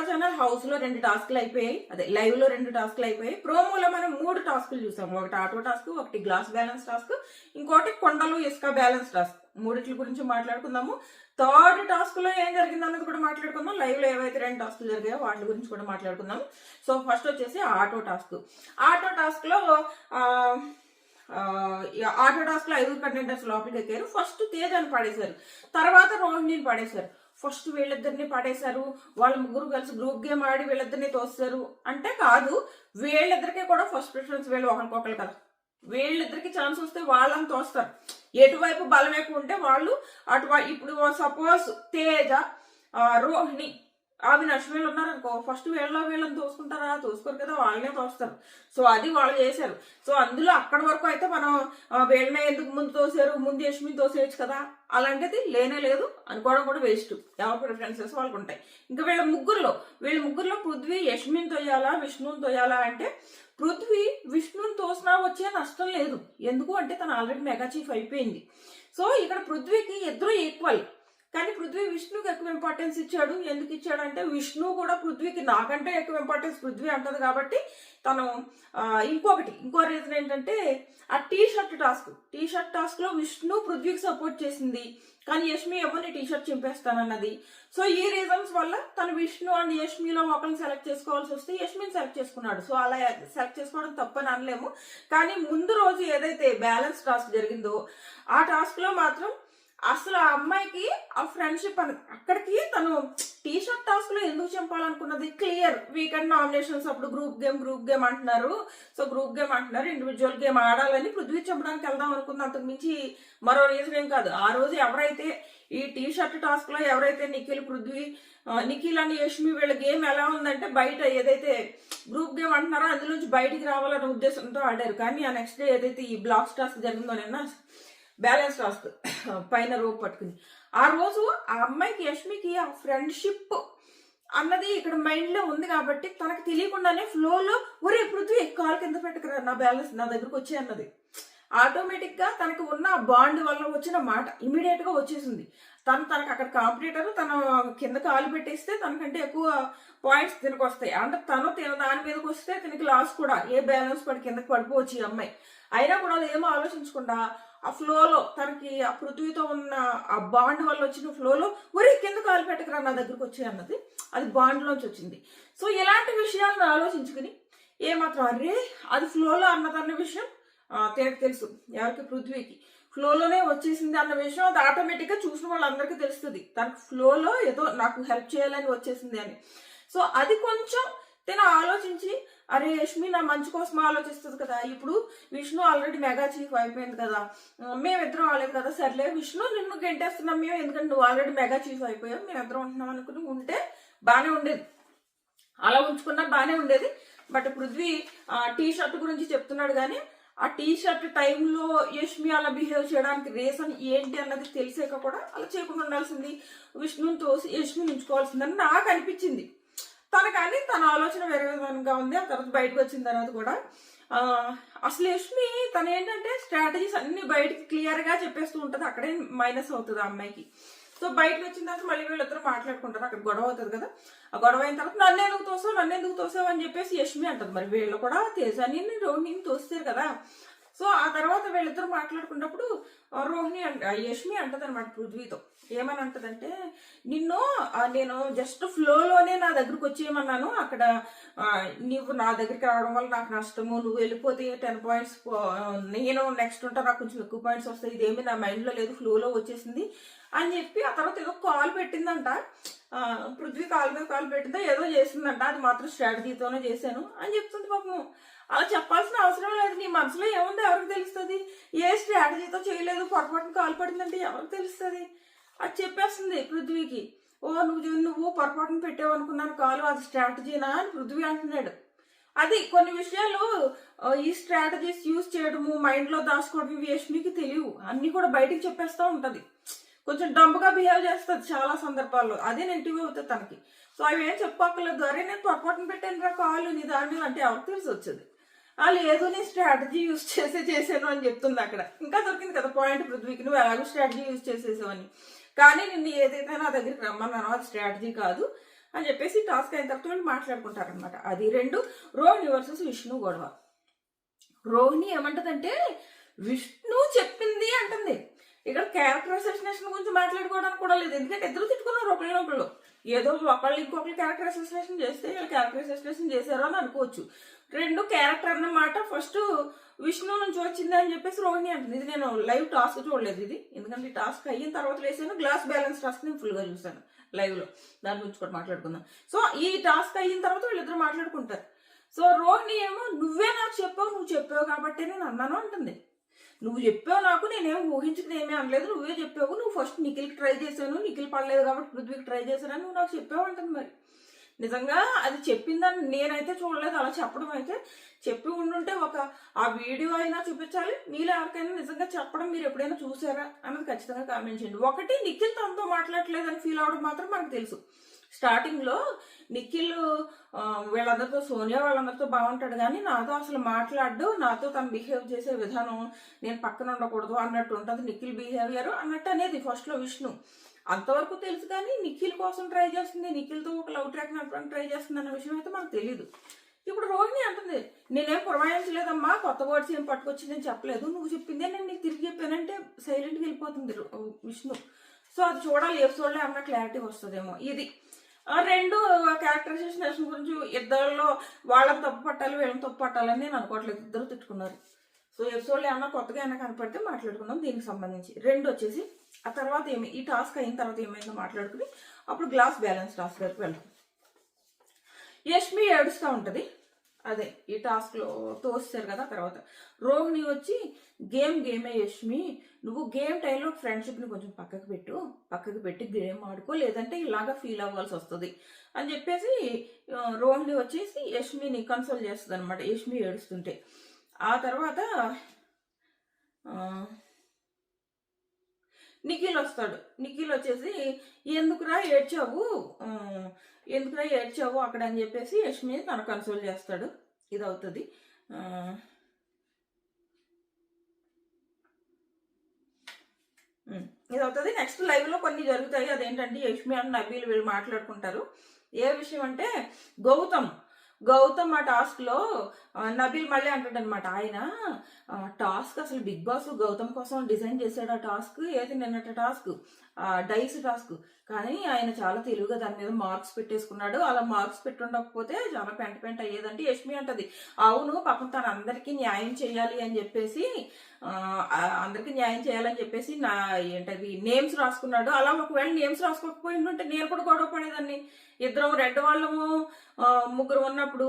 Channel house లో 2 టాస్క్లు అయిపోయాయి, అదే లైవ్ లో 2 టాస్క్లు అయిపోయాయి. ప్రోమోలో మనం 3 టాస్క్లు చూసాము. ఒకటి ఆటో టాస్క్, ఒకటి గ్లాస్ బ్యాలెన్స్ టాస్క్, ఇంకోటి కొండలు ఇసుక బ్యాలెన్స్ టాస్క్. మూడిట్ల గురించి మాట్లాడుకుందాము. థర్డ్ టాస్క్ లో ఏం జరిగింది అన్నది కూడా మాట్లాడుకుందాం. లైవ్ లో ఏవైతే 2 టాస్క్లు జరిగాయో వాటి గురించి కూడా మాట్లాడుకుందాం. సో ఫస్ట్ వచ్చేసి ఆటో టాస్క్. ఆటో టాస్క్ లో ఆటో టాస్క్ లో 5 కంటెంటర్స్ లోపలికి ఎక్కారు. ఫస్ట్ తేజాన్ని పడేశారు, తర్వాత రోహిణిని పడేశారు. ఫస్ట్ వీళ్ళిద్దరిని పడేశారు, వాళ్ళ ముగ్గురు కలిసి గ్రూప్ గేమ్ ఆడి వీళ్ళిద్దరిని తోస్తారు అంటే కాదు. వీళ్ళిద్దరికీ కూడా ఫస్ట్ ప్రిఫరెన్స్ వీళ్ళు ఒకరికొకరు కదా. వీళ్ళిద్దరికి ఛాన్స్ వస్తే వాళ్ళని తోస్తారు. ఎటువైపు బలం ఎక్కువ ఉంటే వాళ్ళు ఇప్పుడు సపోజ్ తేజ, రోహిణి, అవినాష్ వీళ్ళు ఉన్నారనుకో, ఫస్ట్ వీళ్ళని తోసుకుంటారా? తోసుకోరు కదా, వాళ్ళనే తోస్తారు. సో అది వాళ్ళు చేశారు. సో అందులో అక్కడి వరకు అయితే మనం వీళ్ళనే ఎందుకు ముందు తోసారు, ముందు యష్మిని తోసేయచ్చు కదా, అలాంటిది లేనే లేదు అనుకోవడం కూడా వేస్ట్. ఎవరి ప్రిఫరెన్సెస్ వాళ్ళకు ఉంటాయి. ఇంకా వీళ్ళ ముగ్గురులో పృథ్వీ యష్మిని తోయాలా, విష్ణుని తోయాలా అంటే పృథ్వీ విష్ణుని తోసినా వచ్చే నష్టం లేదు. ఎందుకు అంటే తను ఆల్రెడీ మెగా చీఫ్ అయిపోయింది. సో ఇక్కడ పృథ్వీకి ఇద్దరు ఈక్వల్. కానీ పృథ్వీ విష్ణుకి ఎక్కువ ఇంపార్టెన్స్ ఇచ్చాడు. ఎందుకు ఇచ్చాడు అంటే విష్ణు కూడా పృథ్వీకి నాకంటే ఎక్కువ ఇంపార్టెన్స్ పృథ్వీ అంటది కాబట్టి తను ఇంకో రీజన్ ఏంటంటే ఆ టీ షర్ట్ టాస్క్ లో విష్ణు పృథ్వీకి సపోర్ట్ చేసింది, కానీ యష్మి ఎవరిని టీ షర్ట్ చింపేస్తానన్నది. సో ఈ రీజన్స్ వల్ల తను విష్ణు అండ్ యష్మిలో ఒకరిని సెలెక్ట్ చేసుకోవాల్సి వస్తే యష్మిని సెలెక్ట్ చేసుకున్నాడు. సో అలా సెలెక్ట్ చేసుకోవడం తప్పని అనలేము. కానీ ముందు రోజు ఏదైతే బ్యాలెన్స్ టాస్క్ జరిగిందో ఆ టాస్క్ లో మాత్రం అసలు ఆ అమ్మాయికి ఆ ఫ్రెండ్షిప్ అక్కడికి తను టీ షర్ట్ టాస్క్ లో ఎందుకు చంపాలనుకున్నది క్లియర్. వీకెండ్ నామినేషన్స్ అప్పుడు గ్రూప్ గేమ్ అంటున్నారు. సో గ్రూప్ గేమ్ అంటున్నారు, ఇండివిజువల్ గేమ్ ఆడాలని పృథ్వీ చంపడానికి వెళ్దాం అనుకుంది. అంతకు మించి మరో రీజన్ ఏం కాదు. ఆ రోజు ఎవరైతే ఈ టీ షర్ట్ టాస్క్ లో ఎవరైతే నిఖిల్ అని యష్మి వీళ్ళ గేమ్ ఎలా ఉందంటే బయట ఏదైతే గ్రూప్ గేమ్ అంటున్నారో అందులోంచి బయటికి రావాలనే ఉద్దేశంతో ఆడారు. కానీ ఆ నెక్స్ట్ డే ఏదైతే ఈ బ్లాక్స్ టాస్క్ జరిగిందో నిన్న బ్యాలెన్స్ టాస్క్ పైన రోప్ పట్టుకుని, ఆ రోజు ఆ అమ్మాయికి యష్మికి ఆ ఫ్రెండ్షిప్ అన్నది ఇక్కడ మైండ్ లో ఉంది కాబట్టి తనకు తెలియకుండానే ఫ్లోలో ఒరే పృథ్వీ కాలు కింద పెట్టుకురా, నా బ్యాలెన్స్ నా దగ్గరకు వచ్చే అన్నది. ఆటోమేటిక్ గా తనకు ఉన్న బాండ్ వల్ల వచ్చిన మాట ఇమీడియట్ గా వచ్చేసింది. తనకు అక్కడ కాంపిటీటర్ తన కింద కాలు పెట్టేస్తే తనకంటే ఎక్కువ పాయింట్స్ తినకు వస్తాయి. అంటే తిన దాని మీదకి వస్తే తినకి లాస్ కూడా. ఏ బ్యాలెన్స్ పడి కిందకి పడిపోవచ్చు ఈ అమ్మాయి. అయినా కూడా అది ఏమో ఆలోచించకుండా ఆ ఫ్లోలో తనకి ఆ పృథ్వీతో ఉన్న ఆ బాండ్ వల్ల వచ్చిన ఫ్లోలో ఒరే కింద కాలు పెట్టకరా నా దగ్గరకు వచ్చే అన్నది, అది బాండ్ లోంచి వచ్చింది. సో ఇలాంటి విషయాలను ఆలోచించుకుని ఏమాత్రం అరే అది ఫ్లోలో అన్నదన్న విషయం తనకు తెలుసు. ఎవరికి? పృథ్వీకి ఫ్లోలోనే వచ్చేసింది అన్న విషయం అది ఆటోమేటిక్ గా చూసిన వాళ్ళందరికీ తెలుస్తుంది. తనకు ఫ్లోలో ఏదో నాకు హెల్ప్ చేయాలని వచ్చేసింది అని. సో అది కొంచెం తను ఆలోచించి అరే యష్మి నా మంచి కోసం ఆలోచిస్తుంది కదా, ఇప్పుడు విష్ణు ఆల్రెడీ మెగా చీఫ్ అయిపోయింది కదా, మేమిద్దరం ఆలేదు కదా, సర్లే విష్ణు నిన్ను గెంటేస్తున్నాం మేము, ఎందుకంటే నువ్వు ఆల్రెడీ మెగా చీఫ్ అయిపోయావు, మేమిద్దరం ఉంటున్నాం అనుకుని ఉంటే బాగానే ఉండేది. అలా ఉంచుకున్నా బాగానే ఉండేది. బట్ పృథ్వీ టీ షర్ట్ గురించి చెప్తున్నాడు కానీ ఆ టీ షర్ట్ టైంలో యష్మి అలా బిహేవ్ చేయడానికి రీజన్ ఏంటి అన్నది తెలిసాక కూడా అలా చేయకుండా ఉండాల్సింది, విష్ణుని తోసి యష్మిని ఉంచుకోవాల్సిందని నాకు అనిపించింది. కానీ తన ఆలోచన వేరే విధంగా ఉంది. ఆ తర్వాత బయటకు వచ్చిన తర్వాత కూడా అసలు యష్మి తను ఏంటంటే స్ట్రాటజీస్ అన్ని బయటకి క్లియర్ గా చెప్పేస్తూ ఉంటుంది. అక్కడే మైనస్ అవుతుంది ఆ అమ్మాయికి. సో బయటకు వచ్చిన తర్వాత మళ్ళీ వీళ్ళిద్దరూ మాట్లాడుకుంటారు. అక్కడ గొడవ అవుతుంది కదా, ఆ గొడవ అయిన తర్వాత నన్ను ఎందుకు తోసావు అని చెప్పేసి యష్మి అంటది. మరి వీళ్ళు కూడా తేజాని రోహిణిని తోస్తారు కదా. సో ఆ తర్వాత వీళ్ళిద్దరు మాట్లాడుకున్నప్పుడు యష్మి అంటది అనమాట పృథ్వీతో. ఏమని అంటదంటే నేను జస్ట్ ఫ్లోలోనే నా దగ్గరకు వచ్చేయమన్నాను, అక్కడ నువ్వు నా దగ్గరికి రావడం వల్ల నాకు నష్టము, నువ్వు వెళ్ళిపోతే 10 పాయింట్స్ నేను నెక్స్ట్ ఉంటా, నాకు కొంచెం ఎక్కువ పాయింట్స్ వస్తాయి, ఇదేమీ నా మైండ్ లో లేదు, ఫ్లోలో వచ్చేసింది అని చెప్పి ఆ తర్వాత ఏదో కాల్ పెట్టిందంట. పృథ్వీ కాల్ మీద కాల్ పెట్టిందో ఏదో చేసిందంట, అది మాత్రం స్ట్రాటజీతోనే చేశాను అని చెప్తుంది. పాపం అలా చెప్పాల్సిన అవసరం లేదు. నీ మనసులో ఏముందో ఎవరికి తెలుస్తుంది? ఏ స్ట్రాటజీతో చేయలేదు, పొరపాటున కాల్ పడిందంటే ఎవరికి తెలుస్తుంది? అది చెప్పేస్తుంది పృథ్వీకి. నువ్వు పొరపాటున పెట్టావు అనుకున్నాను కాలు, అది స్ట్రాటజీనా అని పృథ్వీ అంటున్నాడు. అది కొన్ని విషయాలు ఈ స్ట్రాటజీస్ యూజ్ చేయడము, మైండ్ లో దాచుకోవడం ఇవి యష్మికి తెలియవు. అన్ని కూడా బయటికి చెప్పేస్తూ ఉంటది. కొంచెం డంప్గా బిహేవ్ చేస్తుంది చాలా సందర్భాల్లో, అదే నెగిటివ్ అవుతుంది తనకి. సో అవి ఏం చెప్పక్కర్లేదు, అరే నేను పొరపాటున పెట్టాను రా కాలు నీ దాని మీద అంటే ఎవరికి తెలిసి వచ్చేది. లేదు నేను స్ట్రాటజీ యూజ్ చేసాను అని చెప్తుంది. అక్కడ ఇంకా దొరికింది కదా పాయింట్ పృథ్వీకి, నువ్వు ఎలాగో స్ట్రాటజీ యూజ్ చేసేసావని. కానీ నిన్ను ఏదైతే నా దగ్గరికి రమ్మన్నానో అది స్ట్రాటజీ కాదు, అని చెప్పేసి టాస్క్ అయిన తర్వాత వీళ్ళు మాట్లాడుకుంటారనమాట. అది 2 రోహిణి వర్సెస్ విష్ణు గొడవ. రోహిణి ఏమంటదంటే విష్ణు చెప్పింది అంటుంది. ఇక్కడ క్యారెక్టర్ అసోసినేషన్ గురించి మాట్లాడుకోవడానికి కూడా లేదు, ఎందుకంటే ఇద్దరు తిట్టుకున్నారు ఒకళ్ళు. ఏదో ఒకళ్ళు ఇంకొకరు క్యారెక్టర్ అసోసినేషన్ చేస్తే వీళ్ళు క్యారెక్టర్ అసోసినేషన్ చేశారు అని అనుకోవచ్చు. 2 క్యారెక్టర్ అన్నమాట ఫస్ట్ విష్ణు నుంచి వచ్చింది అని చెప్పేసి రోహిణి అంటుంది. ఇది నేను లైవ్ టాస్క్ చూడలేదు ఇది, ఎందుకంటే ఈ టాస్క్ అయిన తర్వాత వేసాను. గ్లాస్ బ్యాలెన్స్ టాస్క్ నేను ఫుల్గా చూసాను లైవ్ లో, దాని గురించి కూడా మాట్లాడుకుందాం. సో ఈ టాస్క్ అయిన తర్వాత వీళ్ళిద్దరు మాట్లాడుకుంటారు. సో రోహిణి ఏమో నువ్వే నాకు చెప్పావు, నువ్వు చెప్పావు కాబట్టి నేను అన్నాను అంటుంది. నువ్వు చెప్పావు నాకు, నేనేం ఊహించుకుని ఏమీ అనలేదు, నువ్వే చెప్పావు. నువ్వు ఫస్ట్ నిఖిల్కి ట్రై చేశాను, నిఖిల్ పడలేదు కాబట్టి పృథ్వీకి ట్రై చేశానని నువ్వు నాకు చెప్పావు అంటుంది. మరి నిజంగా అది చెప్పిందని నేనైతే చూడలేదు. అలా చెప్పడం అయితే చెప్పి ఉండుంటే ఆ వీడియో అయినా చూపించాలి. మీలో ఎవరికైనా నిజంగా చెప్పడం మీరు ఎప్పుడైనా చూసారా అన్నది ఖచ్చితంగా కామెంట్ చేయండి. ఒకటి, నిఖిల్ తనతో మాట్లాడలేదని ఫీల్ అవడం మాత్రం మనకు తెలుసు. స్టార్టింగ్ లో నిఖిల్ వీళ్ళందరితో, సోనియా వాళ్ళందరితో బాగుంటాడు కానీ నాతో అసలు మాట్లాడు, నాతో తను బిహేవ్ చేసే విధానం నేను పక్కన ఉండకూడదు అన్నట్టు ఉంటుంది నిఖిల్ బిహేవియర్ అన్నట్టు అనేది ఫస్ట్ లో విష్ణు. అంతవరకు తెలుసు కానీ నిఖిల్ కోసం ట్రై చేస్తుంది, నిఖిల్తో ఒక లవ్ ట్రాక్ నడపడానికి ట్రై చేస్తుంది అన్న విషయం అయితే మనకు తెలియదు. ఇప్పుడు రోహిణి అంటుంది నేనేం పురమాయించలేదమ్మా, కొత్త వర్డ్స్ ఏం పట్టుకొచ్చిందని చెప్పలేదు, నువ్వు చెప్పిందే నేను నీకు తిరిగి చెప్పానంటే సైలెంట్గా వెళ్ళిపోతుంది విష్ణు. సో అది చూడాలి, ఎపిసోడ్లో ఏమన్నా క్లారిటీ వస్తుందేమో. ఇది 2 క్యారెక్టరైజేషన్ గురించి ఇద్దరిలో వాళ్ళని తప్పు పట్టాలి వీళ్ళని తప్పు పట్టాలని నేను అనుకోవట్లేదు, ఇద్దరు తిట్టుకున్నారు. సో ఎపిసోడ్లో ఏమన్నా కొత్తగా ఏమైనా కనపడితే మాట్లాడుకుందాం దీనికి సంబంధించి. 2 వచ్చేసి ఆ తర్వాత ఈ టాస్క్ అయిన తర్వాత ఏమైందో మాట్లాడుకుని అప్పుడు గ్లాస్ బ్యాలెన్స్ టాస్క్ వరకు వెళ్తాం. యష్మి ఏడుస్తూ ఉంటుంది, అదే ఈ టాస్క్లో తోస్తారు కదా. తర్వాత రోహిణి వచ్చి గేమే యష్మి, నువ్వు గేమ్ టైంలో ఫ్రెండ్షిప్ని కొంచెం పక్కకు పెట్టి గేమ్ ఆడుకో, లేదంటే ఇలాగా ఫీల్ అవ్వాల్సి వస్తుంది అని చెప్పేసి రోహిణి వచ్చేసి యష్మిని కన్సోల్ చేస్తుంది అనమాట, యష్మి ఏడుస్తుంటే. ఆ తర్వాత నిఖిల్ వస్తాడు. నిఖిల్ వచ్చేసి ఎందుకురా ఏడ్చావు అక్కడ అని చెప్పేసి యష్మి తన కన్సోల్ చేస్తాడు. ఇది అవుతుంది. నెక్స్ట్ లైవ్ లో కొన్ని జరుగుతాయి. అదేంటంటే యష్మి అండ్ నబీల్ వీళ్ళు మాట్లాడుకుంటారు. ఏ విషయం అంటే గౌతమ్ ఆ టాస్క్ లో నబీల్ మళ్ళీ అంటాడు అనమాట, ఆయన టాస్క్ అసలు బిగ్ బాస్ గౌతమ్ కోసం డిజైన్ చేశాడు. ఆ టాస్క్ ఏది నిన్నటి టాస్క్, డైస్ టాస్క్, కానీ ఆయన చాలా తెలివిగా దాని మీద మార్క్స్ పెట్టేసుకున్నాడు. అలా మార్క్స్ పెట్టుండకపోతే చాలా పెంట అయ్యేదంటే యష్మి అంటది, అవును పాపం తను అందరికీ న్యాయం చేయాలి అని చెప్పేసి నా ఏంటది నేమ్స్ రాసుకున్నాడు. అలా ఒకవేళ నేమ్స్ రాసుకోకపోయిందంటే నేను కూడా గొడవ పడేదాన్ని. ఇద్దరం రెడ్ వాళ్ళము ముగ్గురు ఉన్నప్పుడు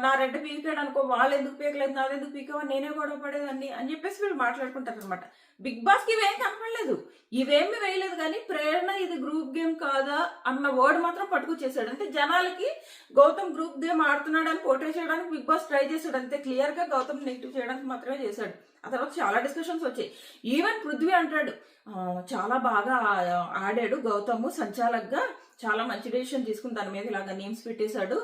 నా రెడ్ పీకాడు అనుకో, వాళ్ళు ఎందుకు పీకలేదు, నాదెందుకు పీకావా, నేనే గొడవ పడేదాన్ని అని చెప్పేసి వీళ్ళు మాట్లాడుకుంటారు అనమాట. బిగ్ బాస్కి ఇవేం కనపడలేదు, ఇవేమి వేయలేదు, కానీ ప్రేరణ ఇది గ్రూప్ గేమ్ కాదా అన్న వర్డ్ మాత్రం పట్టుకొచ్చేసాడు. అంటే జనాలకి గౌతమ్ గ్రూప్ గేమ్ ఆడుతున్నాడు అని పోర్ట్రే చేయడానికి బిగ్ బాస్ ట్రై చేశాడు. అంతే క్లియర్ గా గౌతమ్ నెగిటివ్ చేయడానికి మాత్రమే చేశాడు. ఆ తర్వాత చాలా డిస్కషన్స్ వచ్చాయి. ఈవెన్ పృథ్వీ అంటాడు చాలా బాగా ఆడాడు గౌతమ్, సంచాలక్గా చాలా మంచి డెసిషన్ తీసుకుని దాని మీద ఇలాగా నేమ్స్ పెట్టేశాడు,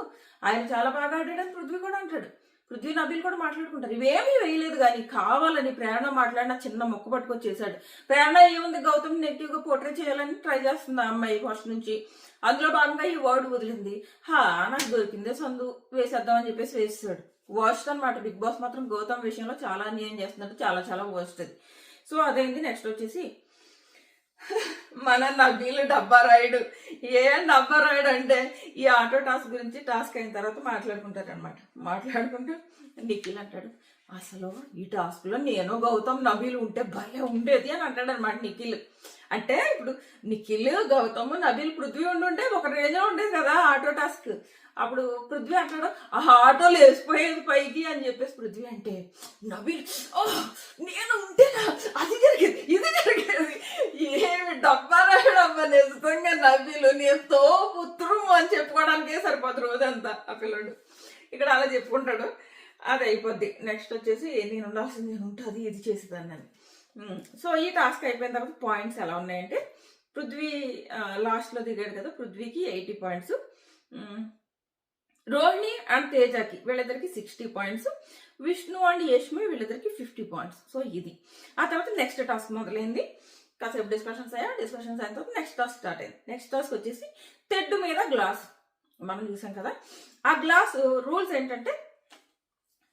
ఆయన చాలా బాగా ఆడాడని పృథ్వీ కూడా అంటాడు. పృథ్వీ నబీల్ కూడా మాట్లాడుకుంటారు. ఇవేమీ వేయలేదు, కానీ కావాలని ప్రేరణ మాట్లాడిన చిన్న మొక్క పట్టుకొచ్చేసాడు. ప్రేరణ ఏముంది, గౌతమ్ నెగిటివ్ గా పోర్ట్రే చేయాలని ట్రై చేస్తుంది ఆ అమ్మాయి ఫస్ట్ నుంచి. అందులో భాగంగా ఈ వర్డ్ వదిలింది, నాకు దొరికిందే సందు వేసేద్దామని చెప్పేసి వేసాడు. వర్స్ట్ అనమాట. బిగ్ బాస్ మాత్రం గౌతమ్ విషయంలో చాలా అన్యాయం చేస్తున్నట్టు, చాలా వర్స్ట్ అది. సో అదేంటి. నెక్స్ట్ వచ్చేసి మన నబీలు డబ్బా రాయుడు. డబ్బా రాయుడు అంటే ఈ ఆటో టాస్క్ గురించి టాస్క్ అయిన తర్వాత మాట్లాడుకుంటారు అనమాట. మాట్లాడుకుంటూ నిఖిల్ అంటాడు, అసలు ఈ టాస్క్ లో నేను గౌతమ్ నబీలు ఉంటే భలే ఉండేది అని అంటాడు అనమాట నిఖిల్. అంటే ఇప్పుడు నిఖిల్ గౌతమ్ నబీల్ పృథ్వీ ఉండుంటే ఒక రేంజ్లో ఉండేది కదా ఆటో టాస్క్. అప్పుడు పృథ్వీ అంటాడు ఆటోలు వేసిపోయేది పైకి అని చెప్పేసి పృథ్వీ అంటే నబీల్ నేను ఉంటేనా అది జరిగేది ఇది జరిగేది. ఏమి డబ్బా రాయడబ్బా నిజంగా నబీలు నేతో పుత్రం అని చెప్పుకోవడానికే సరిపోదు రోజంతా ఆ పిల్లడు. ఇక్కడ అలా చెప్పుకుంటాడు, అది అయిపోద్ది. నెక్స్ట్ వచ్చేసి నేను ఉండాల్సింది నేను ఉంటుంది ఇది చేసేదాన్ని అని. సో ఈ టాస్క్ అయిపోయిన తర్వాత పాయింట్స్ ఎలా ఉన్నాయంటే పృథ్వీ లాస్ట్లో దిగాడు కదా, పృథ్వీకి 80 పాయింట్స్, రోహిణి అండ్ తేజకి వీళ్ళిద్దరికి 60 పాయింట్స్, విష్ణు అండ్ యష్మి వీళ్ళిద్దరికి 50 పాయింట్స్. సో ఇది. ఆ తర్వాత నెక్స్ట్ టాస్క్ మొదలైంది. కాసేపు డిస్కషన్స్ అయిన తర్వాత నెక్స్ట్ టాస్క్ స్టార్ట్ అయింది. నెక్స్ట్ టాస్క్ వచ్చేసి తెడ్డు మీద గ్లాస్. మనం చూసాం కదా. ఆ గ్లాస్ రూల్స్ ఏంటంటే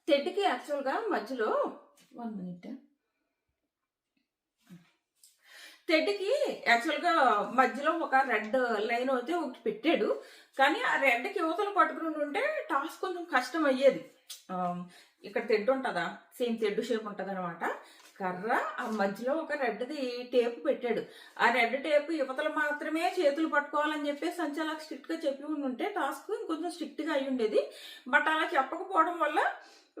తెడ్డుకి యాక్చువల్గా మధ్యలో 1 minute తెడ్డుకి యాక్చువల్గా మధ్యలో ఒక రెడ్ లైన్ అయితే ఒకటి పెట్టాడు. కానీ ఆ రెడ్కి యువతలు పట్టుకుని ఉంటే టాస్క్ కొంచెం కష్టం అయ్యేది. ఇక్కడ తెడ్డు ఉంటుందా, సేమ్ తెడ్డు షేప్ ఉంటుంది అనమాట. కర్ర ఆ మధ్యలో ఒక రెడ్ది టేపు పెట్టాడు. ఆ రెడ్ టేపు యువతలు మాత్రమే చేతులు పట్టుకోవాలని చెప్పేసి చాలా స్ట్రిక్ట్ గా చెప్పి ఉంటే టాస్క్ ఇంకొంచెం స్ట్రిక్ట్ గా అయి ఉండేది. బట్ అలా చెప్పకపోవడం వల్ల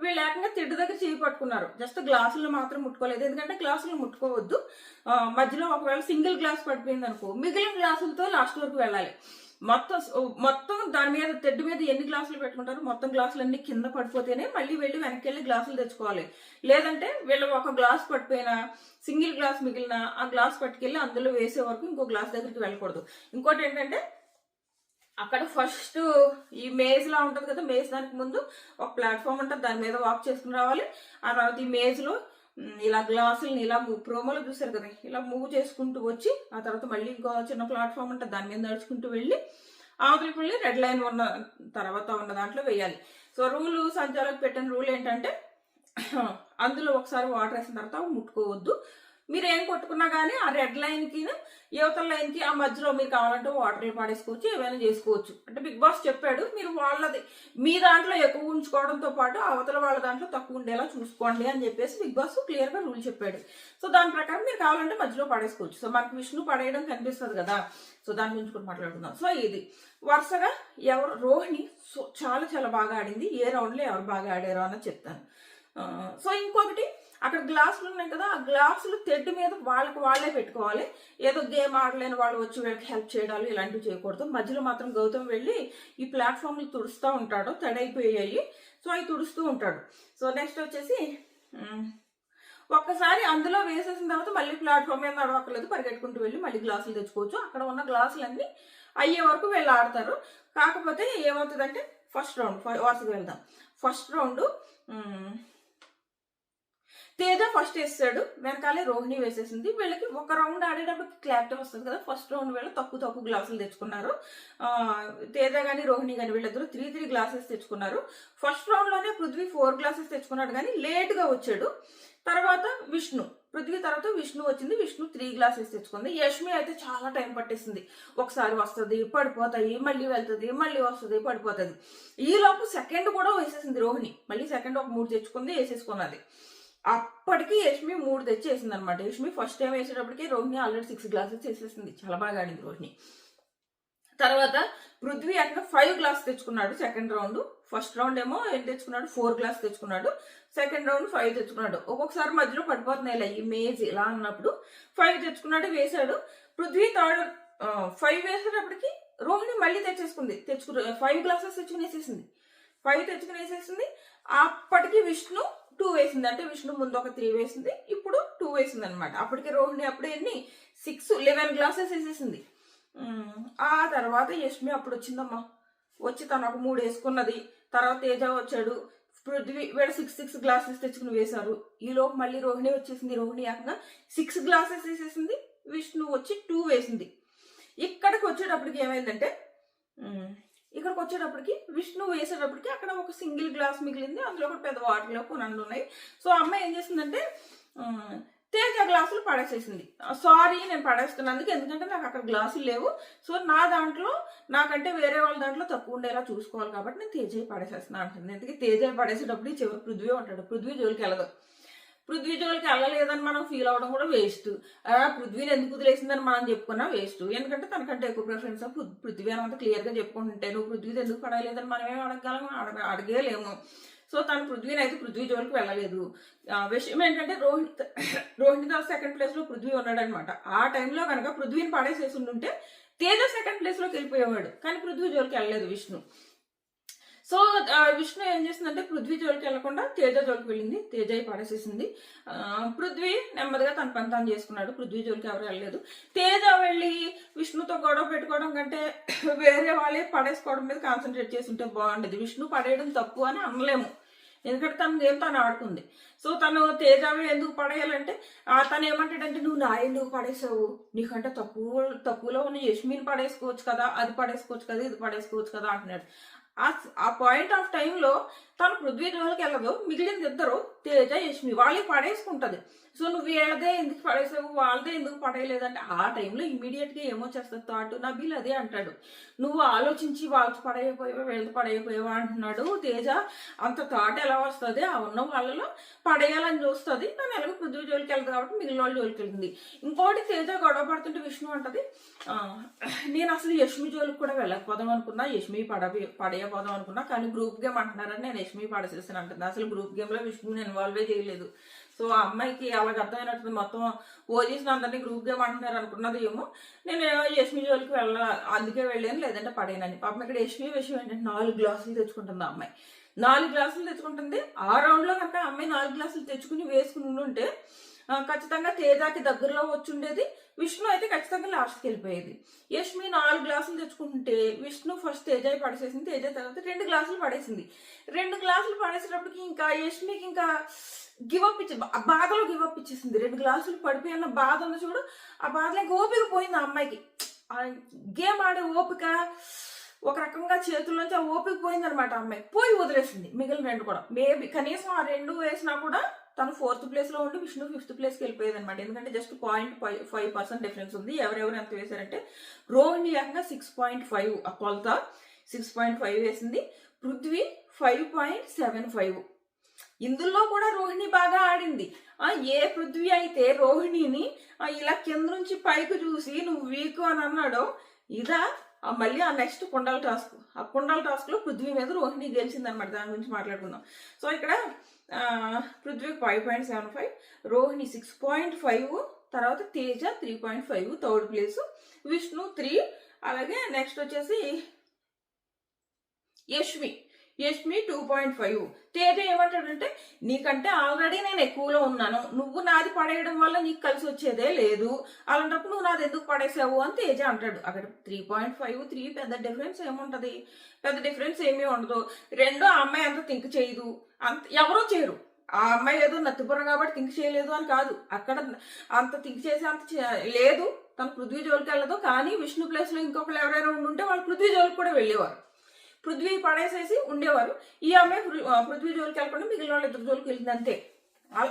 వీళ్ళు ఏకంగా తెడ్డు దగ్గర చేయి పట్టుకున్నారు. జస్ట్ గ్లాసులు మాత్రం ముట్టుకోలేదు. ఎందుకంటే గ్లాసులు ముట్టుకోవద్దు. మధ్యలో ఒకవేళ సింగిల్ గ్లాస్ పడిపోయింది అనుకో, మిగిలిన గ్లాసులతో లాస్ట్ వరకు వెళ్ళాలి. మొత్తం దాని మీద తెడ్డు మీద ఎన్ని గ్లాసులు పెట్టుకుంటారు, మొత్తం గ్లాసులు అన్ని కింద పడిపోతేనే మళ్ళీ వెళ్ళి వెనక్కి వెళ్ళి గ్లాసులు తెచ్చుకోవాలి. లేదంటే వీళ్ళు ఒక గ్లాస్ పడిపోయినా, సింగిల్ గ్లాస్ మిగిలిన ఆ గ్లాస్ పట్టుకెళ్ళి అందులో వేసే వరకు ఇంకో గ్లాస్ దగ్గరికి వెళ్ళకూడదు. ఇంకోటి ఏంటంటే అక్కడ ఫస్ట్ ఈ మేజ్ లా ఉంటది కదా, మేజ్ దానికి ముందు ఒక ప్లాట్ఫామ్ ఉంటుంది, దాని మీద వాక్ చేసుకుని రావాలి. ఆ తర్వాత ఈ మేజ్ లో ఇలా గ్లాసులని ఇలా ప్రోమోలో చూసారు కదా, ఇలా మూవ్ చేసుకుంటూ వచ్చి ఆ తర్వాత మళ్ళీ ఇంకో చిన్న ప్లాట్ఫామ్ ఉంటుంది, దాని మీద నడుచుకుంటూ వెళ్ళి అవతలికి వెళ్ళి రెడ్ లైన్ ఉన్న తర్వాత ఉన్న దాంట్లో వేయాలి. సో రూల్ సంచాలకు పెట్టిన రూల్ ఏంటంటే అందులో ఒకసారి వాటర్ వేసిన తర్వాత ముట్టుకోవద్దు. మీరు ఏం కొట్టుకున్నా కానీ ఆ రెడ్ లైన్ కి యువతల లైన్ కి ఆ మధ్యలో మీరు కావాలంటే వాటర్లు పాడేసుకోవచ్చు, ఏమైనా చేసుకోవచ్చు. అంటే బిగ్ బాస్ చెప్పాడు, మీరు వాళ్ళది మీ దాంట్లో ఎక్కువ ఉంచుకోవడంతో పాటు అవతల వాళ్ళ దాంట్లో తక్కువ ఉండేలా చూసుకోండి అని చెప్పేసి బిగ్ బాస్ క్లియర్ గా రూల్ చెప్పాడు. సో దాని ప్రకారం మీరు కావాలంటే మధ్యలో పడేసుకోవచ్చు. సో మనకు విష్ణు పడేయడం కనిపిస్తుంది కదా, సో దాని గురించి కూడా మాట్లాడుకుందాం. సో ఇది వరుసగా ఎవరు రోహిణి చాలా చాలా బాగా ఆడింది. ఏ రౌండ్ లో ఎవరు బాగా ఆడారో అన్నది చెప్తాను. సో ఇంకొకటి, అక్కడ గ్లాసులు ఉన్నాయి కదా, ఆ గ్లాసులు తెడ్డు మీద వాళ్ళకి వాళ్ళే పెట్టుకోవాలి. ఏదో గేమ్ ఆడలేని వాళ్ళు వచ్చి వీళ్ళకి హెల్ప్ చేయడాలు ఇలాంటివి చేయకూడదు. మధ్యలో మాత్రం గౌతమ్ వెళ్ళి ఈ ప్లాట్ఫామ్లు తుడుస్తూ ఉంటాడు, తడైపోయాయి. సో అవి తుడుస్తూ ఉంటాడు. సో నెక్స్ట్ వచ్చేసి ఒక్కసారి అందులో వేసేసిన తర్వాత మళ్ళీ ప్లాట్ఫామ్ మీద నడవక్కర్లేదు, పరిగెట్టుకుంటూ వెళ్ళి మళ్ళీ గ్లాసులు తెచ్చుకోవచ్చు. అక్కడ ఉన్న గ్లాసులన్నీ అయ్యే వరకు వీళ్ళు ఆడతారు. కాకపోతే ఏమవుతుందంటే ఫస్ట్ రౌండ్ వరుసగా వెళ్దాం. ఫస్ట్ రౌండ్ తేజ ఫస్ట్ వేస్తాడు, వెనకాలే రోహిణి వేసేసింది. వీళ్ళకి ఒక రౌండ్ ఆడేటప్పుడు క్లారిటీ వస్తుంది కదా. ఫస్ట్ రౌండ్ వీళ్ళు తక్కువ గ్లాసులు తెచ్చుకున్నారు. తేజ కానీ రోహిణి కానీ వీళ్ళిద్దరు 3 గ్లాసెస్ తెచ్చుకున్నారు. ఫస్ట్ రౌండ్ లోనే పృథ్వీ 4 గ్లాసెస్ తెచ్చుకున్నాడు, కానీ లేట్ గా వచ్చాడు. తర్వాత పృథ్వీ తర్వాత విష్ణు వచ్చింది, విష్ణు 3 గ్లాసెస్ తెచ్చుకుంది. యష్మి అయితే చాలా టైం పట్టేసింది. ఒకసారి వస్తుంది, పడిపోతాయి, మళ్ళీ వెళ్తుంది, మళ్ళీ వస్తుంది, పడిపోతుంది. ఈ లోపు సెకండ్ కూడా వేసేసింది రోహిణి. మళ్ళీ సెకండ్ ఒక 3 తెచ్చుకుంది, వేసేసుకున్నది. అప్పటికి యష్మి 3 తెచ్చేసింది అనమాట. యష్మి ఫస్ట్ టైం వేసేటప్పటికి రోహిణి ఆల్రెడీ 6 గ్లాసెస్ వేసేసింది. చాలా బాగా ఆడింది రోహిణి. తర్వాత పృథ్వీ అక్కడ 5 గ్లాస్ తెచ్చుకున్నాడు సెకండ్ రౌండ్. ఫస్ట్ రౌండ్ ఏమో ఏం తెచ్చుకున్నాడు, 4 గ్లాస్ తెచ్చుకున్నాడు. సెకండ్ రౌండ్ 5 తెచ్చుకున్నాడు. ఒక్కొక్కసారి మధ్యలో పడిపోతున్నాయి ఈ మేజ్ ఇలా అన్నప్పుడు 5 తెచ్చుకున్నాడు, వేసాడు. పృథ్వీ థర్డ్ 5 వేసేటప్పటికి రోహిణి మళ్ళీ తెచ్చుకుని 5 గ్లాసెస్ తెచ్చుకునేసేసింది. 5 తెచ్చుకునేసేసింది. అప్పటికి విష్ణు 2 వేసింది. అంటే విష్ణు ముందు ఒక 3 వేసింది, ఇప్పుడు 2 వేసింది అనమాట. అప్పటికే రోహిణి అప్పుడే 11 గ్లాసెస్ వేసేసింది. ఆ తర్వాత యష్మి అప్పుడు వచ్చిందమ్మా. వచ్చి తను ఒక 3 వేసుకున్నది. తర్వాత తేజ వచ్చాడు, పృథ్వీ వీళ్ళ 6 గ్లాసెస్ తెచ్చుకుని వేశారు. ఈలోపు మళ్ళీ రోహిణి వచ్చేసింది. రోహిణి ఏకంగా 6 గ్లాసెస్ వేసేసింది. విష్ణు వచ్చి 2 వేసింది. ఇక్కడికి వచ్చేటప్పటికి ఏమైందంటే విష్ణు వేసేటప్పటికి అక్కడ ఒక సింగిల్ గ్లాస్ మిగిలింది. అందులో కూడా పెద్ద వాటర్లో కొనండు ఉన్నాయి. సో అమ్మాయి ఏం చేసిందంటే తేజ గ్లాసులు పడేసేసింది. సారీ నేను పడేస్తున్నందుకు, ఎందుకంటే నాకు అక్కడ గ్లాసులు లేవు. సో నా దాంట్లో నాకంటే వేరే వాళ్ళ దాంట్లో తక్కువ ఉండేలా చూసుకోవాలి కాబట్టి నేను తేజ పడేసేస్తున్నా అంటుంది. ఎందుకంటే తేజ పడేసేటప్పుడు చివరి పృథ్వీ ఉంటాడు. పృథ్వీ జోలికి వెళ్ళదు. పృథ్వీ జోలికి వెళ్ళలేదని మనం ఫీల్ అవ్వడం కూడా వేస్ట్. పృథ్వీని ఎందుకు వదిలేసిందని మనం చెప్పుకున్నా వేస్ట్. ఎందుకంటే తనకంటే ఎక్కువ ప్రిఫరెన్స్ పృథ్వీ అని అంతా క్లియర్ గా చెప్పుకుంటుంటే నువ్వు పృథ్వీని ఎందుకు పడలేదని మనం ఏం అడగగలము, అడగలేము. సో తను పృథ్వీని అయితే పృథ్వీ జోలికి వెళ్ళలేదు. విషయం ఏంటంటే రోహిణి సెకండ్ ప్లేస్ లో పృథ్వీ ఉన్నాడు అనమాట. ఆ టైంలో కనుక పృథ్వీని పడేసేసి ఉంటే తేజ సెకండ్ ప్లేస్ లోకి వెళ్ళిపోయేవాడు. కానీ పృథ్వీ జోలికి వెళ్ళలేదు విష్ణు. సో విష్ణు ఏం చేసిందంటే పృథ్వీ జోలికి వెళ్లకుండా తేజ జోలికి వెళ్ళింది. తేజ పడేసేసింది. పృథ్వీ నెమ్మదిగా తన పని తాను చేసుకున్నాడు. పృథ్వీ జోలికి ఎవరు వెళ్ళలేదు. తేజ వెళ్ళి విష్ణుతో గొడవ పెట్టుకోవడం కంటే వేరే వాళ్ళే పడేసుకోవడం మీద కాన్సన్ట్రేట్ చేసి ఉంటే బాగుండేది. విష్ణు పడేయడం తప్పు అని అనలేము. ఎందుకంటే తన గేమ్ తను ఆడుకుంది. సో తను తేజావి ఎందుకు పడేయాలంటే తను ఏమంటాడంటే, నువ్వు నా ఎందుకు పడేసావు, నీకంటే తక్కువలో ఉన్న యష్మిని పడేసుకోవచ్చు కదా, అది పడేసుకోవచ్చు కదా, ఇది పడేసుకోవచ్చు కదా అంటున్నాడు. ఆ పాయింట్ ఆఫ్ టైంలో తను పృథ్వీ జోలికి వెళ్ళదు, మిగిలిన ఇద్దరు తేజ యష్మి వాళ్ళకి పడేసుకుంటది. సో నువ్వు వీళ్ళదే ఎందుకు పడేసావు, వాళ్ళదే ఎందుకు పడేయలేదంటే ఆ టైంలో ఇమీడియట్ గా ఏమొచ్చేస్తుంది థాట్. నబీల్ అదే అంటాడు, నువ్వు ఆలోచించి వాళ్ళకి పడైపోయావా వీళ్ళకి పడైపోయావా అంటున్నాడు. తేజ అంత థాట్ ఎలా వస్తుంది, ఆ ఉన్న వాళ్ళలో పడేయాలని చూస్తుంది. తను ఎలాగో పృథ్వీ జోలికి వెళ్తుంది కాబట్టి మిగిలిన వాళ్ళు జోలికి వెళ్తుంది. ఇంకోటి తేజ గొడవ పడుతుంటే విష్ణు అంటది, నేను అసలు యష్మి జోలికి కూడా వెళ్ళకపోదాం అనుకున్నా, యష్మి పడేయపోదాం అనుకున్నా, కానీ గ్రూప్ గేమ్ అంటున్నారని నేను యష్మి పడేసేసాను అంటుంది. అసలు గ్రూప్ గేమ్ లో విష్ణుని ఇన్వాల్వే చేయలేదు. సో ఆ అమ్మాయికి అలాగ అర్థమైనట్టు మొత్తం ఓజీస్ అందరినీ గ్రూప్ గేమ్ అంటున్నారు అనుకున్నది ఏమో. నేను యష్మి జోలికి అందుకే వెళ్ళాను, లేదంటే పడేనని. పాపం ఇక్కడ యష్మి విషయం ఏంటంటే 4 గ్లాసులు తెచ్చుకుంటుంది ఆ అమ్మాయి. 4 గ్లాసులు తెచ్చుకుంటుంది. ఆ రౌండ్ లో కనుక అమ్మాయి 4 గ్లాసులు తెచ్చుకుని వేసుకుని ఉంటే ఖచ్చితంగా తేజాకి దగ్గరలో వచ్చి ఉండేది. విష్ణు అయితే ఖచ్చితంగా లాస్ట్కి వెళ్ళిపోయేది. యష్మి 4 గ్లాసులు తెచ్చుకుంటే విష్ణు ఫస్ట్ తేజ పడేసేసింది. తేజ తర్వాత 2 గ్లాసులు పడేసింది. 2 గ్లాసులు పడేసేటప్పటికి ఇంకా యష్మికి ఇంకా గివప్ బాధలో గివప్ ఇచ్చేసింది. 2 గ్లాసులు పడిపోయిన బాధ ఉన్న చూడు, ఆ బాధలో ఇంకా ఓపిక పోయింది ఆ అమ్మాయికి. గేమ్ ఆడే ఓపిక ఒక రకంగా చేతుల్లోంచి ఆ ఓపిక పోయింది అనమాట. అమ్మాయి పోయి వదిలేసింది మిగిలిన 2 కూడా. మేబీ కనీసం ఆ 2 వేసినా కూడా తను 4th ప్లేస్ లో ఉండి విష్ణు 5th ప్లేస్కి వెళ్ళిపోయేది అనమాట. ఎందుకంటే జస్ట్ 0.5% డిఫరెన్స్ ఉంది. ఎవరెవరు ఎంత వేశారంటే రోహిణి ఏకంగా 6.5 ఆ కొలత 6.5 వేసింది. పృథ్వీ 5.75. ఇందులో కూడా రోహిణి బాగా ఆడింది. ఏ పృథ్వీ అయితే రోహిణిని ఇలా కింద నుంచి పైకి చూసి నువ్వు వీక్ అని అన్నాడో, ఇదా మళ్ళీ ఆ నెక్స్ట్ కుండల టాస్క్. ఆ కుండల టాస్క్ లో పృథ్వీ మీద రోహిణి గెలిచింది అనమాట. దాని గురించి మాట్లాడుకుందాం. సో ఇక్కడ పృథ్వీకి 5.75, రోహిణి 6.5, తర్వాత తేజ 3.5 థర్డ్ ప్లేస్, విష్ణు 3, అలాగే నెక్స్ట్ వచ్చేసి యష్మి 2.5. తేజ ఏమంటాడంటే, నీకంటే ఆల్రెడీ నేను ఎక్కువలో ఉన్నాను, నువ్వు నాది పడేయడం వల్ల నీకు కలిసి వచ్చేదే లేదు, అలాంటప్పుడు నువ్వు నాది ఎందుకు పడేసావు అని తేజ అంటాడు. అక్కడ 3.5, 3 పెద్ద డిఫరెన్స్ ఏముంటది, పెద్ద డిఫరెన్స్ ఏమీ ఉండదు. రెండో ఆ అమ్మాయి అంత థింక్ చేయదు, అంత ఎవరో చేయరు. ఆ అమ్మాయి ఏదో నత్తిపుర కాబట్టి థింక్ చేయలేదు అని కాదు, అక్కడ అంత థింక్ చేసి అంత లేదు. తను పృథ్వీ జోలికి వెళ్ళదు. కానీ విష్ణు ప్లేస్ లో ఇంకొకరు ఎవరైనా ఉండుంటే వాళ్ళు పృథ్వీ జోలికి కూడా వెళ్ళేవారు. పృథ్వీ పడేసేసి ఉండేవారు. ఈ అమ్మాయి పృథ్వీ జోలికి వెళ్ళకుండా మిగిలిన వాళ్ళు 2 జోలికి వెళ్ళింది అంతే.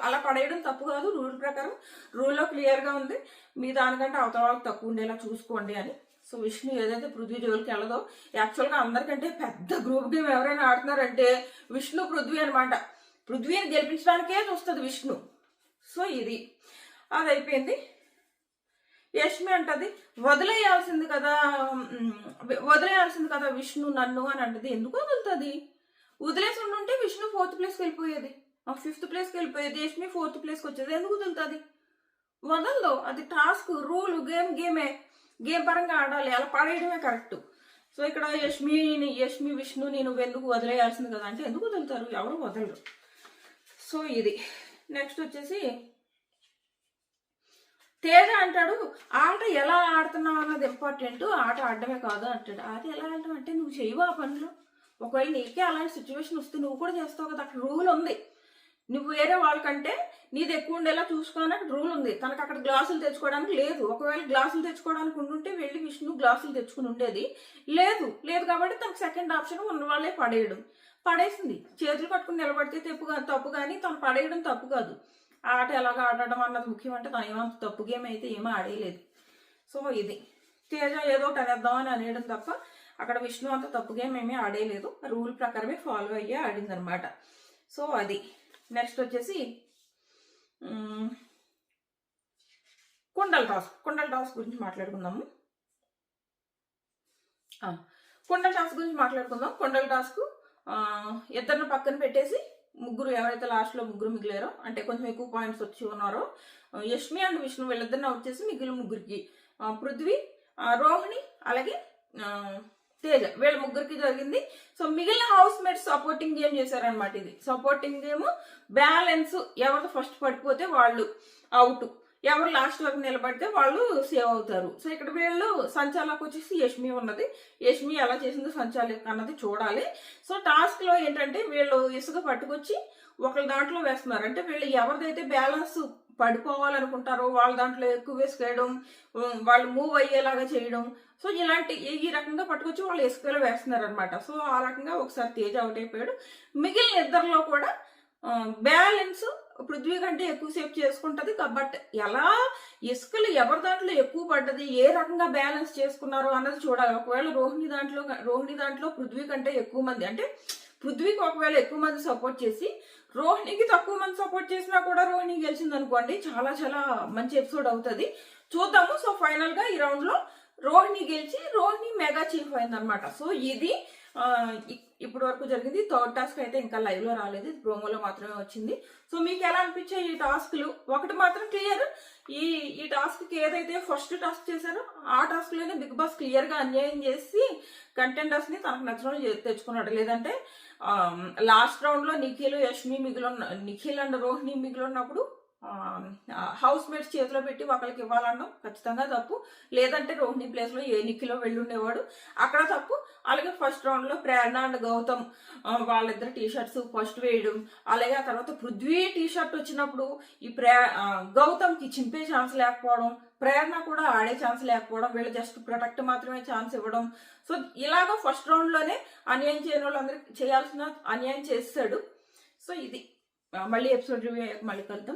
అలా పడేయడం తప్పు కాదు. రూల్ ప్రకారం రూల్లో క్లియర్ గా ఉంది, మీ దానికంటే అవతల వాళ్ళకి తక్కువ ఉండేలా చూసుకోండి అని. సో విష్ణు ఏదైతే పృథ్వీ జోలికి వెళ్ళదో, యాక్చువల్గా అందరికంటే పెద్ద గ్రూప్ గేమ్ ఎవరైనా ఆడుతున్నారంటే విష్ణు పృథ్వీ అనమాట. పృథ్వీని గెలిపించడానికే చూస్తుంది విష్ణు. సో అది అయిపోయింది. యష్మి అంటది, వదిలేయాల్సింది కదా విష్ణు నన్ను అని అంటది. ఎందుకు వదులుతుంది? వదిలేసి ఉండుంటే విష్ణు 4th ప్లేస్కి వెళ్ళిపోయేది, 5th ప్లేస్కి వెళ్ళిపోయేది, యష్మి 4th ప్లేస్కి వచ్చేది. ఎందుకు వదులుతుంది? వదలదు. అది టాస్క్, రూల్, గేమే. గేమ్ పరంగా ఆడాలి, అలా పడేయడమే కరెక్ట్. సో ఇక్కడ యష్మి విష్ణుని నువ్వెందుకు వదిలేయాల్సింది కదా అంటే ఎందుకు వదులుతారు? ఎవరు వదలరు. సో ఇది నెక్స్ట్ వచ్చేసి తేజ అంటాడు, ఆట ఎలా ఆడుతున్నావు అన్నది ఇంపార్టెంట్, ఆట ఆడడమే కాదు అంటాడు. ఆట ఎలా ఆడటం అంటే నువ్వు చేయవు ఆ పనులు. ఒకవేళ నీకే అలాంటి సిచ్యువేషన్ వస్తే నువ్వు కూడా చేస్తావు కదా, అక్కడ రూల్ ఉంది. నువ్వు వేరే వాళ్ళకంటే నీది ఎక్కువ ఉండేలా చూసుకోవడానికి రూల్ ఉంది. తనకు అక్కడ గ్లాసులు తెచ్చుకోవడానికి లేదు. ఒకవేళ గ్లాసులు తెచ్చుకోవడానికి ఉండుంటే వెళ్ళి విష్ణు గ్లాసులు తెచ్చుకుని ఉండేది. లేదు కాబట్టి తనకు సెకండ్ ఆప్షన్ ఉన్న వాళ్ళే పడేయడం. పడేసింది. చేతులు పట్టుకుని నిలబడితే తప్పు కానీ తను పడేయడం తప్పు కాదు. ఆట ఎలాగ ఆడడం అన్నది ముఖ్యం. అంటే తను ఏమంత తప్పు గేమ్ అయితే ఏమీ ఆడేయలేదు. సో ఇది తేజ ఏదో ఒకటి అనేద్దామని అనేయడం తప్ప అక్కడ విష్ణు అంత తప్పు గేమ్ ఏమీ ఆడేయలేదు. రూల్ ప్రకారమే ఫాలో అయ్యే ఆడింది అనమాట. సో అది నెక్స్ట్ వచ్చేసి కుండల టాస్క్ గురించి మాట్లాడుకుందాము. కుండల టాస్క్ ఇద్దరిని పక్కన పెట్టేసి ముగ్గురు ఎవరైతే లాస్ట్లో ముగ్గురు మిగిలారో, అంటే కొంచెం ఎక్కువ పాయింట్స్ వచ్చి ఉన్నారో, యష్మి అండ్ విష్ణు వీళ్ళిద్దరిని అవుట్ చేసి మిగిలిన ముగ్గురికి పృథ్వీ, రోహిణి, అలాగే తేజ, వీళ్ళ ముగ్గురికి జరిగింది. సో మిగిలిన హౌస్ మేట్స్ సపోర్టింగ్ గేమ్ చేశారనమాట. ఇది సపోర్టింగ్ గేమ్. బ్యాలెన్స్ ఎవరితో ఫస్ట్ పడిపోతే వాళ్ళు అవుట్, ఎవరు లాస్ట్ వరకు నిలబడితే వాళ్ళు సేవ్ అవుతారు. సో ఇక్కడ వీళ్ళు సంచాలకు వచ్చేసి యష్మి ఉన్నది. యష్మి ఎలా చేసిందో సంచాలక్ అన్నది చూడాలి. సో టాస్క్ లో ఏంటంటే వీళ్ళు ఇసుక పట్టుకొచ్చి ఒకళ్ళ దాంట్లో వేస్తున్నారు. అంటే వీళ్ళు ఎవరిదైతే బ్యాలెన్స్ పడిపోవాలనుకుంటారో వాళ్ళ దాంట్లో ఎక్కువ వేసుకేయడం, వాళ్ళు మూవ్ అయ్యేలాగా చేయడం. సో ఇలాంటి ఈ రకంగా పట్టుకొచ్చి వాళ్ళు ఇసుకలో వేస్తున్నారు అనమాట. సో ఆ రకంగా ఒకసారి తేజ అవుట్ అయిపోయాడు. మిగిలిన ఇద్దరిలో కూడా బ్యాలెన్స్ పృథ్వీ కంటే ఎక్కువసేపు చేసుకుంటది. బట్ ఎలా ఇసుకలు ఎవరి దాంట్లో ఎక్కువ పడ్డది, ఏ రకంగా బ్యాలెన్స్ చేసుకున్నారో అన్నది చూడాలి. ఒకవేళ రోహిణి దాంట్లో పృథ్వీ కంటే ఎక్కువ మంది, అంటే పృథ్వీకి ఒకవేళ ఎక్కువ మంది సపోర్ట్ చేసి రోహిణికి తక్కువ మంది సపోర్ట్ చేసినా కూడా రోహిణి గెలిచింది అనుకోండి, చాలా చాలా మంచి ఎపిసోడ్ అవుతుంది. చూద్దాము. సో ఫైనల్ గా ఈ రౌండ్ లో రోహిణి గెలిచి రోహిణి మెగా చీఫ్ అయిందనమాట. సో ఇది ఇప్పటి వరకు జరిగింది. థర్డ్ టాస్క్ అయితే ఇంకా లైవ్ లో రాలేదు, ప్రోమోలో మాత్రమే వచ్చింది. సో మీకు ఎలా అనిపించాయి ఈ టాస్క్లు? ఒకటి మాత్రం క్లియర్, ఈ టాస్క్ కి ఏదైతే ఫస్ట్ టాస్క్ చేశారో ఆ టాస్క్ లోనే బిగ్ బాస్ క్లియర్ గా అన్యాయం చేసి కంటెండర్స్ ని తనకు నచ్చిన తెచ్చుకున్నాడు. లేదంటే లాస్ట్ రౌండ్ లో నిఖిల్ అండ్ రోహిణి మిగిలినప్పుడు హౌస్ మేట్స్ చేతిలో పెట్టి ఒకరికి ఇవ్వాలన్నాం, ఖచ్చితంగా తప్పు. లేదంటే రోహిణి ప్లేస్ లో ఏ నిఖిలో వెళ్ళుండేవాడు, అక్కడ తప్పు. అలాగే ఫస్ట్ రౌండ్ లో ప్రేరణ అండ్ గౌతమ్ వాళ్ళిద్దరు టీషర్ట్స్ ఫస్ట్ వేయడం, అలాగే ఆ తర్వాత పృథ్వీ టీషర్ట్ వచ్చినప్పుడు ఈ గౌతమ్ కి చింపే ఛాన్స్ లేకపోవడం, ప్రేరణ కూడా ఆడే ఛాన్స్ లేకపోవడం, వీళ్ళు జస్ట్ ప్రొటెక్ట్ మాత్రమే ఛాన్స్ ఇవ్వడం. సో ఇలాగా ఫస్ట్ రౌండ్ లోనే అన్యాయం చేయని వాళ్ళందరికీ చేయాల్సిన అన్యాయం చేస్తాడు. సో ఇది మళ్ళీ ఎపిసోడ్ రివ్యూ మళ్ళీ కలుద్దాం.